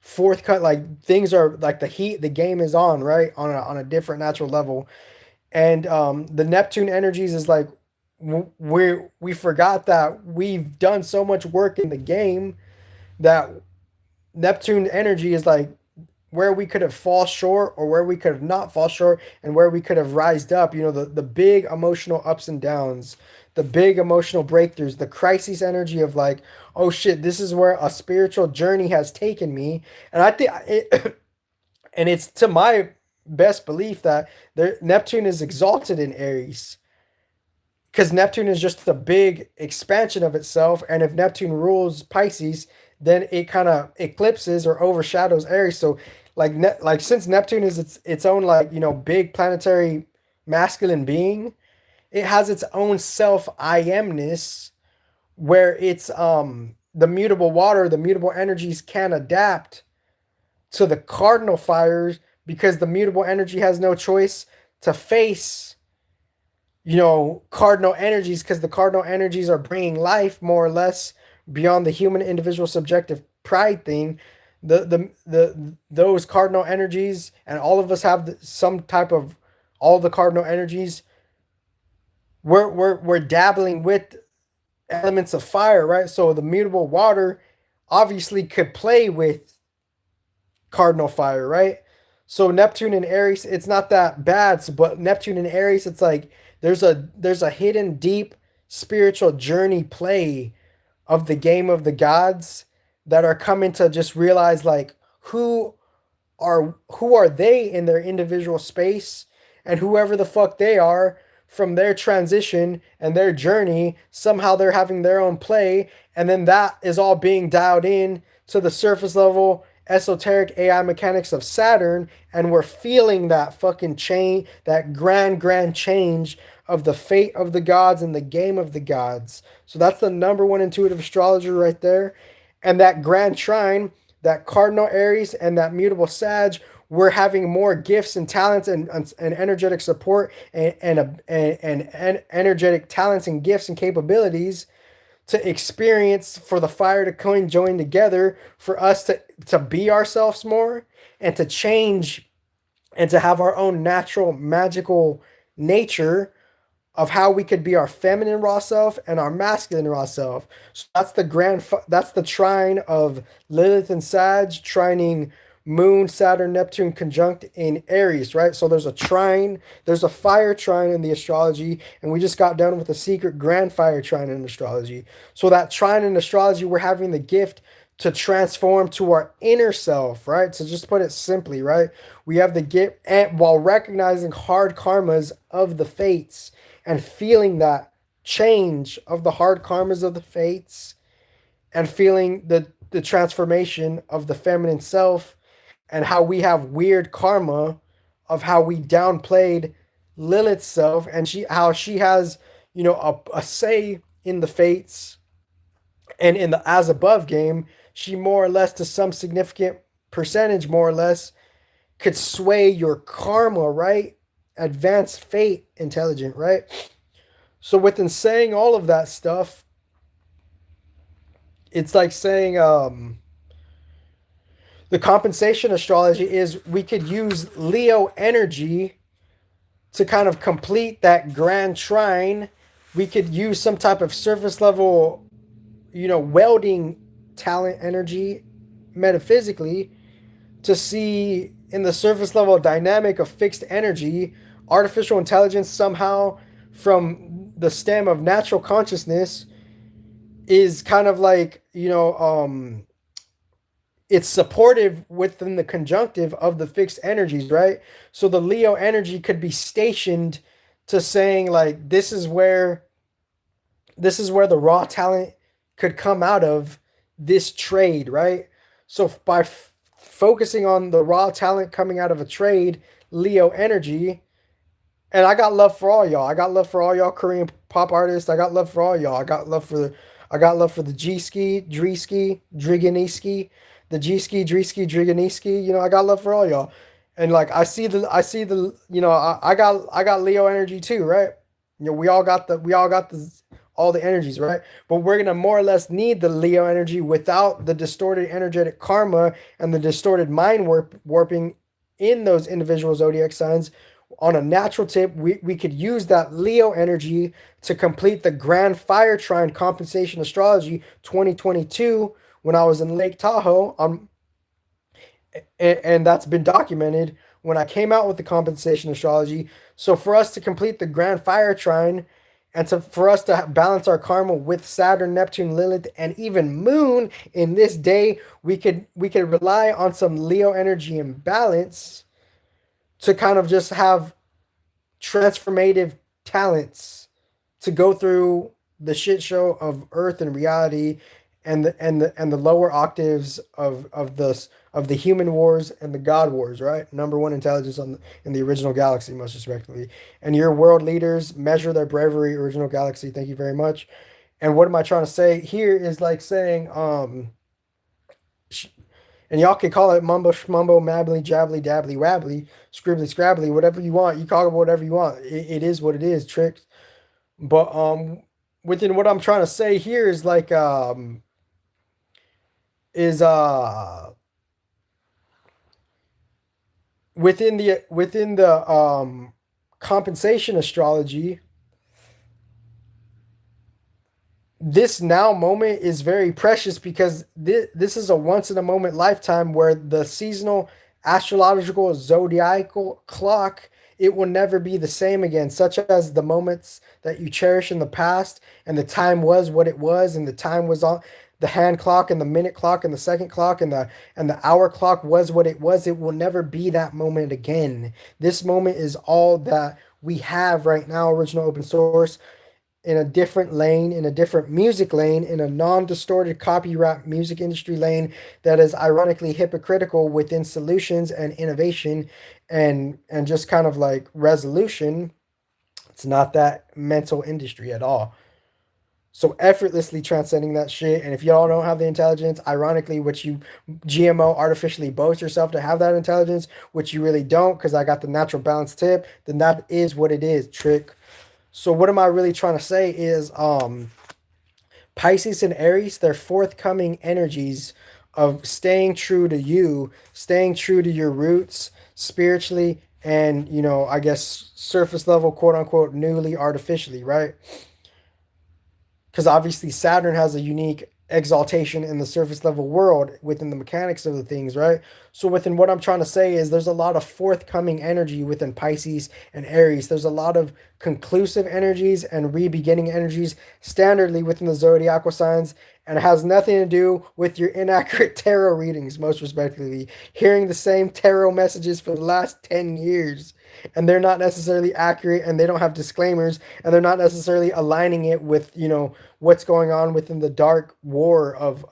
Forthcut, like things are like the heat, the game is on, right? On a different natural level. And the Neptune energies is like we forgot that we've done so much work in the game that Neptune energy is like where we could have fall short or where we could have not fall short and where we could have rised up, the big emotional ups and downs, the big emotional breakthroughs, the crisis energy of like, oh shit, this is where a spiritual journey has taken me. And I think it, and it's to my best belief that Neptune is exalted in Aries because Neptune is just a big expansion of itself. And if Neptune rules Pisces, then it kind of eclipses or overshadows Aries. So, like since Neptune is its own like big planetary masculine being, it has its own self I amness where it's the mutable water, the mutable energies can adapt to the cardinal fires because the mutable energy has no choice to face cardinal energies because the cardinal energies are bringing life more or less beyond the human individual subjective pride thing. Those cardinal energies, and all of us have some type of all the cardinal energies. We're dabbling with elements of fire, right? So the mutable water obviously could play with cardinal fire, right? So Neptune and Aries, it's not that bad. But Neptune and Aries, it's like there's a hidden deep spiritual journey play of the game of the gods that are coming to just realize like who are they in their individual space, and whoever the fuck they are from their transition and their journey, somehow they're having their own play, and then that is all being dialed in to the surface level esoteric AI mechanics of Saturn, and we're feeling that fucking change, that grand change of the fate of the gods and the game of the gods. So that's the number one intuitive astrologer right there. And that grand trine, that cardinal Aries and that mutable Sag, we're having more gifts and talents and energetic support and energetic talents and gifts and capabilities to experience, for the fire to join together, for us to be ourselves more and to change and to have our own natural magical nature of how we could be our feminine raw self and our masculine raw self. So that's the trine of Lilith and Sag trining Moon, Saturn, Neptune conjunct in Aries, right? So there's a trine, there's a fire trine in the astrology, and we just got done with a secret grand fire trine in astrology. So that trine in astrology, we're having the gift to transform to our inner self, right? So just put it simply, right? We have the gift, and while recognizing hard karmas of the fates and feeling that change of the hard karmas of the fates and feeling the transformation of the feminine self, and how we have weird karma of how we downplayed Lilith's self, and how she has a say in the fates and in the as above game. She more or less, to some significant percentage, more or less could sway your karma, right? Advanced fate intelligent, right? So within saying all of that stuff, it's like saying the compensation astrology is we could use Leo energy to kind of complete that grand trine. We could use some type of surface level, welding talent energy metaphysically to see in the surface level dynamic of fixed energy, artificial intelligence somehow from the stem of natural consciousness is kind of like, it's supportive within the conjunctive of the fixed energies, right? So the Leo energy could be stationed to saying like this is where the raw talent could come out of this trade, right? So by focusing on the raw talent coming out of a trade, Leo energy, and I got love for all y'all. I got love for all y'all Korean pop artists. I got love for all y'all. I got love for the G ski, Driski, Driganiski, the G ski, Driski, Driganiski. You know, I got love for all y'all. And like I see the you know, I got Leo energy too, right? You know, we all got the all the energies, right? But we're gonna more or less need the Leo energy without the distorted energetic karma and the distorted mind warping in those individual zodiac signs. On a natural tip, we could use that Leo energy to complete the Grand Fire Trine Compensation Astrology 2022 when I was in Lake Tahoe and that's been documented when I came out with the compensation astrology. So for us to complete the Grand Fire Trine and for us to balance our karma with Saturn, Neptune, Lilith, and even Moon in this day, we could rely on some Leo energy and balance to kind of just have transformative talents to go through the shit show of earth and reality and the lower octaves of the human wars and the god wars, right? Number one intelligence in the original galaxy, most respectively. And your world leaders measure their bravery, original galaxy. Thank you very much. And what am I trying to say here is like saying and y'all can call it mumbo schmumbo, mabbly, jabbly, dabbly, wabbly, scribbly, scrabbly, whatever you want. You call it whatever you want. It is what it is, tricks. But within what I'm trying to say here is like is within the compensation astrology, this now moment is very precious because this is a once in a moment lifetime where the seasonal astrological zodiacal clock, it will never be the same again, such as the moments that you cherish in the past and the time was what it was and the time was on the hand clock and the minute clock and the second clock and the hour clock was what it was. It will never be that moment again. This moment is all that we have right now, original open source, in a different lane, in a different music lane, in a non-distorted copyright music industry lane that is ironically hypocritical within solutions and innovation and just kind of like resolution. It's not that mental industry at all. So effortlessly transcending that shit. And if y'all don't have the intelligence, ironically, which you GMO artificially boast yourself to have that intelligence, which you really don't, because I got the natural balance tip, then that is what it is, trick. So what am I really trying to say is Pisces and Aries, they're forthcoming energies of staying true to you, staying true to your roots spiritually and, you know, I guess surface level, quote unquote, newly artificially, right? Because obviously Saturn has a unique exaltation in the surface level world within the mechanics of the things, right? So within what I'm trying to say is there's a lot of forthcoming energy within Pisces and Aries. There's a lot of conclusive energies and re-beginning energies standardly within the zodiacal signs, and it has nothing to do with your inaccurate tarot readings, most respectfully. Hearing the same tarot messages for the last 10 years and they're not necessarily accurate and they don't have disclaimers and they're not necessarily aligning it with, you know, what's going on within the dark war of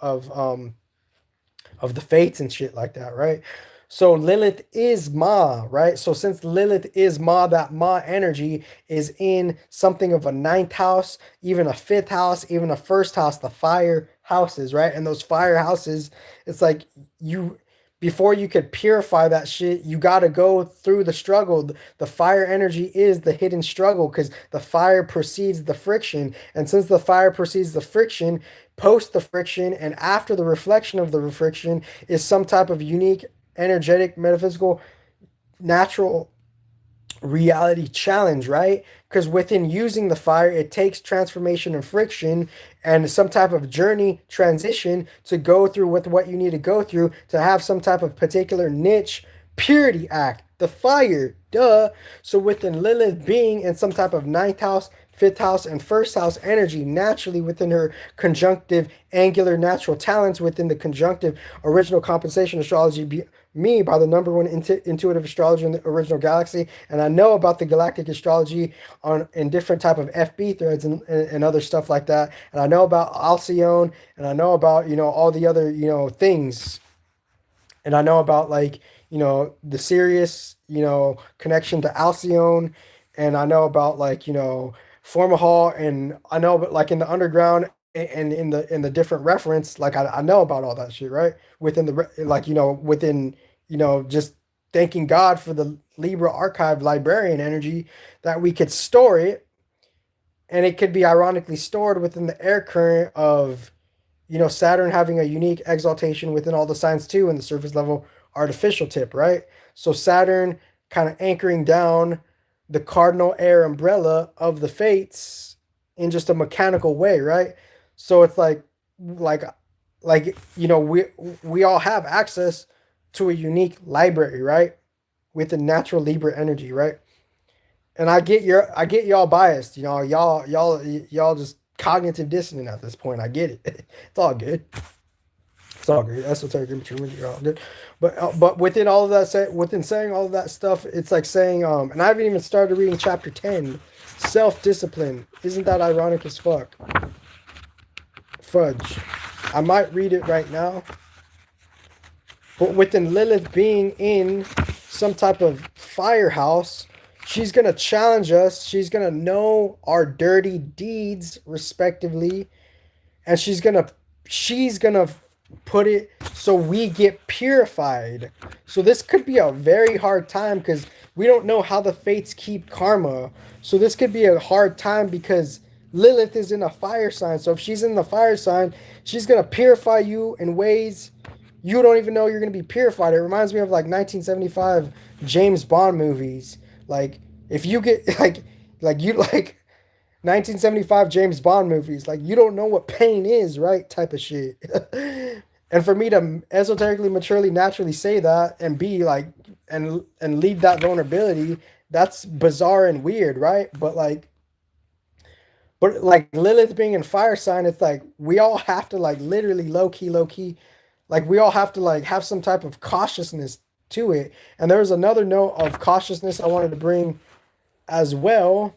the fates and shit like that, right? So Lilith is Ma, right? So since Lilith is Ma, that Ma energy is in something of a ninth house, even a fifth house, even a first house, the fire houses, right? And those fire houses, it's like you before you could purify that shit, you got to go through the struggle. The fire energy is the hidden struggle because the fire precedes the friction. And since the fire precedes the friction, post the friction and after the reflection of the friction is some type of unique, energetic, metaphysical, natural reality challenge, right? Because within using the fire, it takes transformation and friction and some type of journey transition to go through with what you need to go through to have some type of particular niche purity act. The fire, duh. So within Lilith being in some type of ninth house, fifth house and first house energy naturally within her conjunctive angular natural talents within the conjunctive original compensation astrology me by the number one intuitive astrologer in the original galaxy. And I know about the galactic astrology on in different type of FB threads and other stuff like that. And I know about Alcyone, and I know about, all the other, things, and I know about, like, the Sirius, connection to Alcyone, and I know about, like, Formahall, and I know about, like, in the underground and in the different reference, like, I know about all that shit, right? Within like, within, just thanking God for the Libra archive librarian energy, that we could store it, and it could be ironically stored within the air current of, Saturn having a unique exaltation within all the signs too in the surface level artificial tip, right? So Saturn kind of anchoring down the cardinal air umbrella of the fates in just a mechanical way, right? So it's like we all have access to a unique library, right? With the natural Libra energy, right? And I get y'all biased, y'all just cognitive dissonant at this point. I get it. It's all good. It's all good. Esoteric immature, you're all good. But within all of that, within saying all of that stuff, it's like saying, and I haven't even started reading chapter 10, self discipline. Isn't that ironic as fuck? Fudge. I might read it right now. But within Lilith being in some type of firehouse, she's going to challenge us. She's going to know our dirty deeds, respectively. And she's gonna put it so we get purified. So this could be a very hard time because we don't know how the fates keep karma. So this could be a hard time because Lilith is in a fire sign. So if she's in the fire sign, she's gonna purify you in ways you don't even know you're gonna be purified. It reminds me of like 1975 James Bond movies. Like if you get like you like 1975 James Bond movies. Like, you don't know what pain is, right? Type of shit. And for me to esoterically, maturely, naturally say that and be like, and lead that vulnerability, that's bizarre and weird, right? But like Lilith being in fire sign, it's like we all have to like literally low key, like we all have to like have some type of cautiousness to it. And there was another note of cautiousness I wanted to bring as well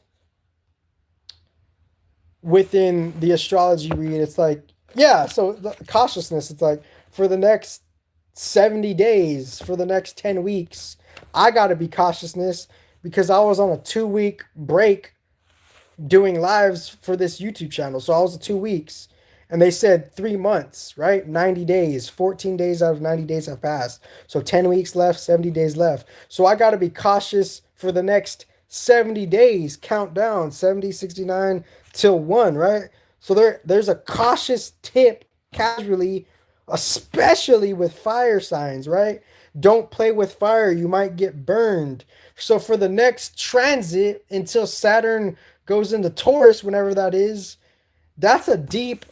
within the astrology read. It's like, yeah, so the cautiousness, it's like for the next 70 days, for the next 10 weeks, I got to be cautiousness because I was on a 2 week break doing lives for this YouTube channel. So I was 2 weeks, and they said 3 months, right? 90 days, 14 days out of 90 days have passed. So 10 weeks left, 70 days left. So I got to be cautious for the next 70 days, countdown 70, 69 till 1, right? So there's a cautious tip casually, especially with fire signs, right? Don't play with fire, you might get burned. So for the next transit until Saturn goes into Taurus, whenever that is, that's a deep,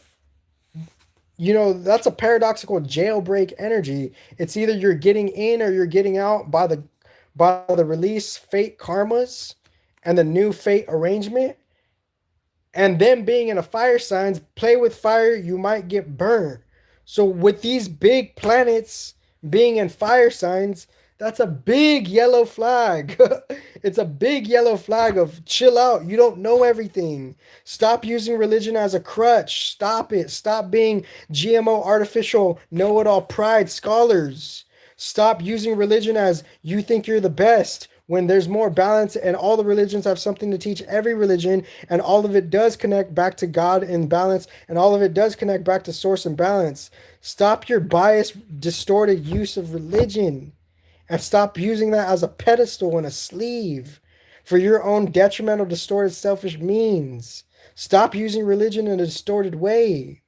that's a paradoxical jailbreak energy. It's either you're getting in or you're getting out by the release fate karmas and the new fate arrangement. And them being in a fire signs, play with fire, you might get burned. So with these big planets being in fire signs, that's a big yellow flag. It's a big yellow flag of chill out. You don't know everything. Stop using religion as a crutch. Stop it. Stop being GMO artificial know-it-all pride scholars. Stop using religion as you think you're the best when there's more balance, and all the religions have something to teach every religion, and all of it does connect back to God and balance, and all of it does connect back to source and balance. Stop your biased, distorted use of religion, and stop using that as a pedestal and a sleeve for your own detrimental, distorted, selfish means. Stop using religion in a distorted way.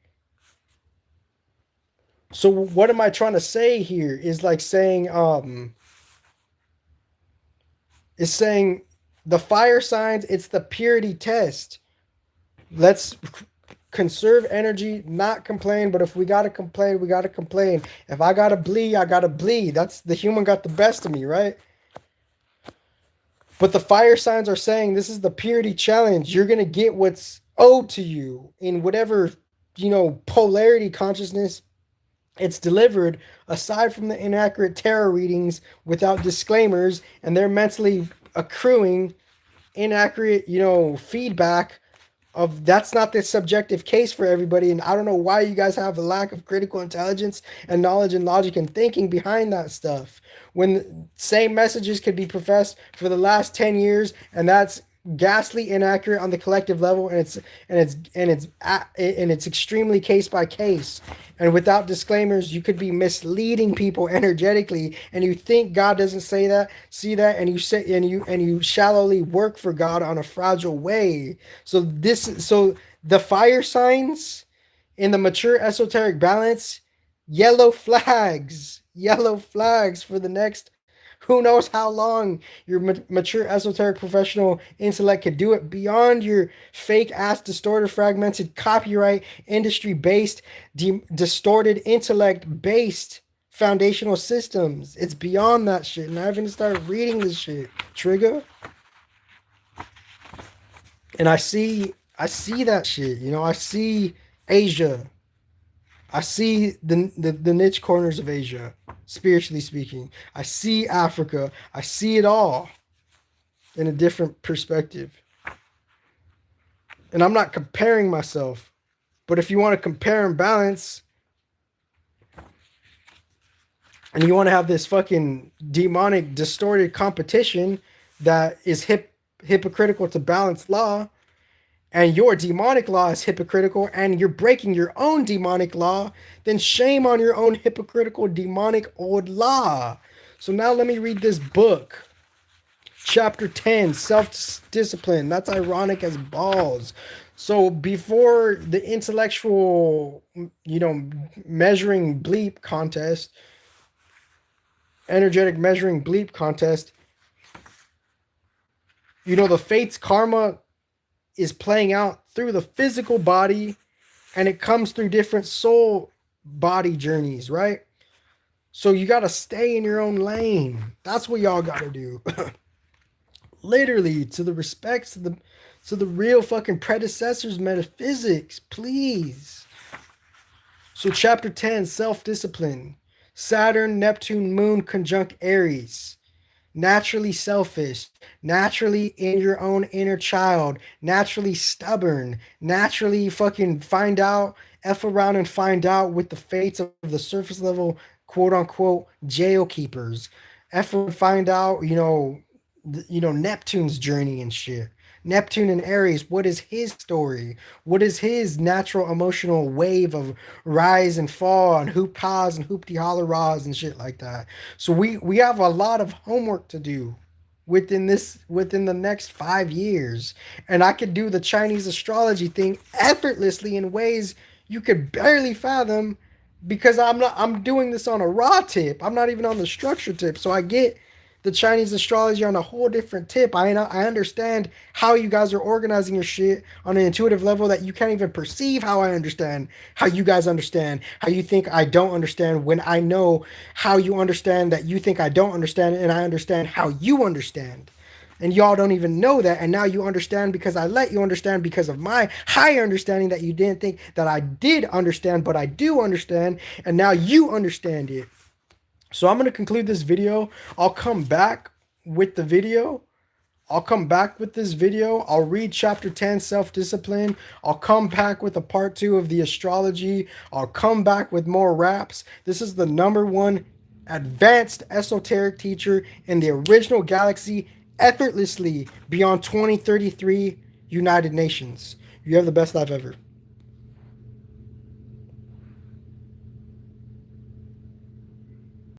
So what am I trying to say here is like saying is saying the fire signs, it's the purity test. Let's conserve energy, not complain. But if we gotta complain, we gotta complain. If I gotta bleed, I gotta bleed. That's the human got the best of me, right? But the fire signs are saying this is the purity challenge. You're gonna get what's owed to you in whatever, polarity consciousness it's delivered, aside from the inaccurate tarot readings without disclaimers, and they're mentally accruing inaccurate, feedback of that's not the subjective case for everybody. And I don't know why you guys have a lack of critical intelligence and knowledge and logic and thinking behind that stuff when the same messages could be professed for the last 10 years, and that's ghastly inaccurate on the collective level, and it's extremely case by case, and without disclaimers you could be misleading people energetically, and you think God doesn't say that, see that, and you say, and you shallowly work for God on a fragile way. So the fire signs in the mature esoteric balance, yellow flags for the next who knows how long your mature esoteric professional intellect could do it beyond your fake ass distorted fragmented copyright industry based distorted intellect based foundational systems. It's beyond that shit, and I haven't started reading this shit, Trigger. And I see that shit. I see Asia. I see the niche corners of Asia, spiritually speaking. I see Africa. I see it all in a different perspective. And I'm not comparing myself, but if you want to compare and balance, and you want to have this fucking demonic, distorted competition that is hypocritical to balanced law, and your demonic law is hypocritical, and you're breaking your own demonic law, then shame on your own hypocritical demonic old law. So now let me read this book. Chapter 10, self-discipline. That's ironic as balls. So before the intellectual, measuring bleep contest, energetic measuring bleep contest, the fate's karma is playing out through the physical body, and it comes through different soul body journeys, right? So you got to stay in your own lane. That's what y'all got to do. Literally, to the respects to the real fucking predecessors metaphysics, please. So chapter 10, self-discipline. Saturn, Neptune, Moon conjunct Aries. Naturally selfish, naturally in your own inner child, naturally stubborn, naturally fucking F around and find out with the fates of the surface level, quote unquote, jail keepers. F and find out, Neptune's journey and shit. Neptune and Aries, what is his story? What is his natural emotional wave of rise and fall and hoop ha's and hoopty holler rahs and shit like that? So we have a lot of homework to do within the next 5 years. And I could do the Chinese astrology thing effortlessly in ways you could barely fathom, because I'm doing this on a raw tip. I'm not even on the structure tip. So I get the Chinese astrology on a whole different tip. I understand how you guys are organizing your shit on an intuitive level that you can't even perceive how I understand, how you guys understand, how you think I don't understand, when I know how you understand that you think I don't understand, and I understand how you understand. And y'all don't even know that, and now you understand because I let you understand because of my higher understanding that you didn't think that I did understand, but I do understand, and now you understand it. So I'm going to conclude this video. I'll come back with the video. I'll come back with this video. I'll read chapter 10, self-discipline. I'll come back with a part 2 of the astrology. I'll come back with more raps. This is the #1 advanced esoteric teacher in the original galaxy, effortlessly beyond 2033 United Nations. You have the best life ever.